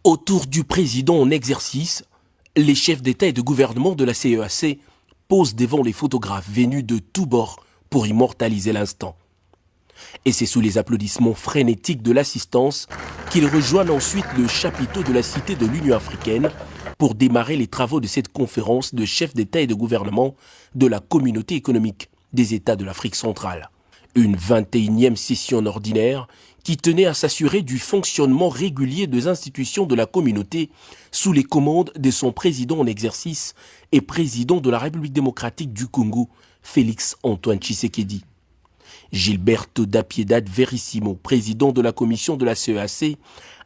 Autour du président en exercice, les chefs d'État et de gouvernement de la CEAC posent devant les photographes venus de tous bords pour immortaliser l'instant. Et c'est sous les applaudissements frénétiques de l'assistance qu'ils rejoignent ensuite le chapiteau de la Cité de l'Union africaine pour démarrer les travaux de cette conférence de chefs d'État et de gouvernement de la Communauté économique des États de l'Afrique centrale. Une 21e session ordinaire qui tenait à s'assurer du fonctionnement régulier des institutions de la communauté sous les commandes de son président en exercice et président de la République démocratique du Congo, Félix Antoine Tshisekedi. Gilberto da Piedade Verissimo, président de la commission de la CEAC,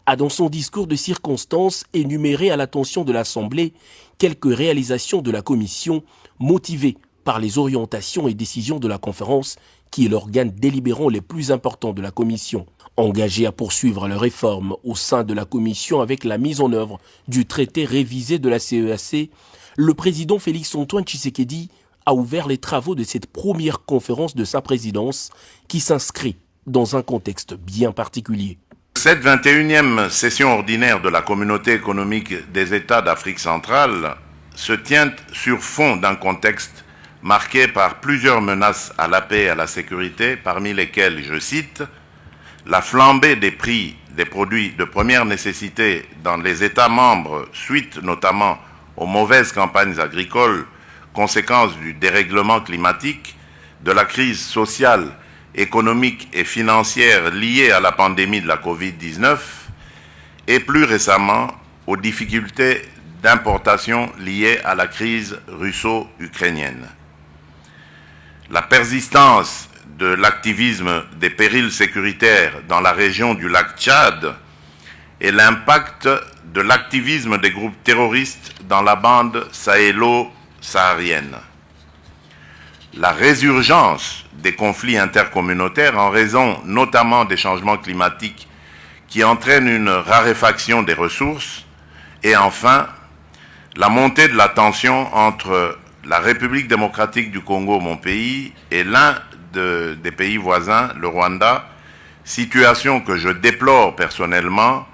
a dans son discours de circonstance énuméré à l'attention de l'Assemblée quelques réalisations de la commission motivées par les orientations et décisions de la conférence qui est l'organe délibérant les plus importants de la commission. Engagé à poursuivre les réformes au sein de la commission avec la mise en œuvre du traité révisé de la CEAC, le président Félix Antoine Tshisekedi a ouvert les travaux de cette première conférence de sa présidence qui s'inscrit dans un contexte bien particulier. Cette 21e session ordinaire de la Communauté économique des États d'Afrique centrale se tient sur fond d'un contexte marqué par plusieurs menaces à la paix et à la sécurité, parmi lesquelles, je cite, la flambée des prix des produits de première nécessité dans les États membres, suite notamment aux mauvaises campagnes agricoles, conséquence du dérèglement climatique, de la crise sociale, économique et financière liée à la pandémie de la Covid-19 et plus récemment aux difficultés d'importation liées à la crise russo-ukrainienne. La persistance de l'activisme des périls sécuritaires dans la région du lac Tchad et l'impact de l'activisme des groupes terroristes dans la bande sahélo-saharienne. La résurgence des conflits intercommunautaires en raison notamment des changements climatiques qui entraînent une raréfaction des ressources et enfin la montée de la tension entre la République démocratique du Congo, mon pays, et l'un des pays voisins, le Rwanda, situation que je déplore personnellement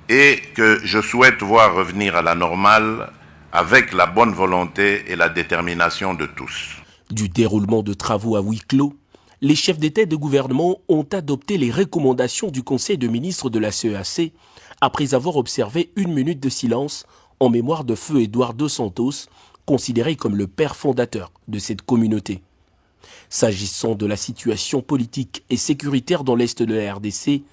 et que je souhaite voir revenir à la normale avec la bonne volonté et la détermination de tous. Du déroulement de travaux à huis clos, les chefs d'État et de gouvernement ont adopté les recommandations du Conseil de ministres de la CEAC après avoir observé une minute de silence en mémoire de feu Édouard dos Santos, considéré comme le père fondateur de cette communauté. S'agissant de la situation politique et sécuritaire dans l'Est de la RDC,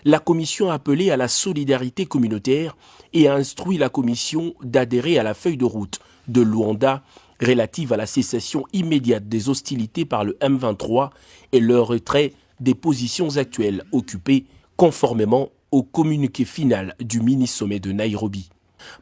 la Commission a appelé à la solidarité communautaire et a instruit la Commission d'adhérer à la feuille de route de Luanda relative à la cessation immédiate des hostilités par le M23 et le retrait des positions actuelles occupées conformément au communiqué final du mini-sommet de Nairobi.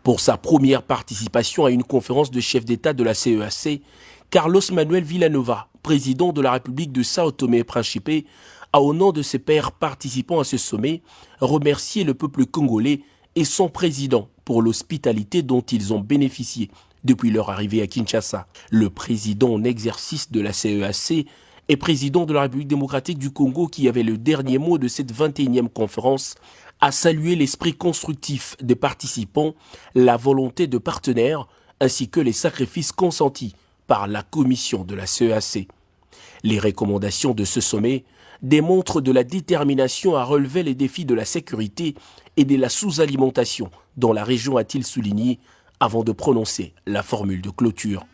Pour sa première participation à une conférence de chefs d'État de la CEAC, Carlos Manuel Villanova, président de la République de Sao Tomé et Principe, a au nom de ses pairs participant à ce sommet, remercié le peuple congolais et son président pour l'hospitalité dont ils ont bénéficié depuis leur arrivée à Kinshasa. Le président en exercice de la CEAC et président de la République démocratique du Congo qui avait le dernier mot de cette 21e conférence a salué l'esprit constructif des participants, la volonté de partenaires ainsi que les sacrifices consentis par la commission de la CEAC. Les recommandations de ce sommet démontrent de la détermination à relever les défis de la sécurité et de la sous-alimentation dans la région, a-t-il souligné, avant de prononcer la formule de clôture.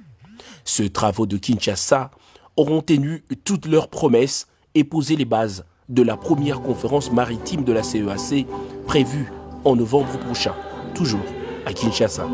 Ces travaux de Kinshasa auront tenu toutes leurs promesses et posé les bases de la première conférence maritime de la CEAC prévue en novembre prochain, toujours à Kinshasa.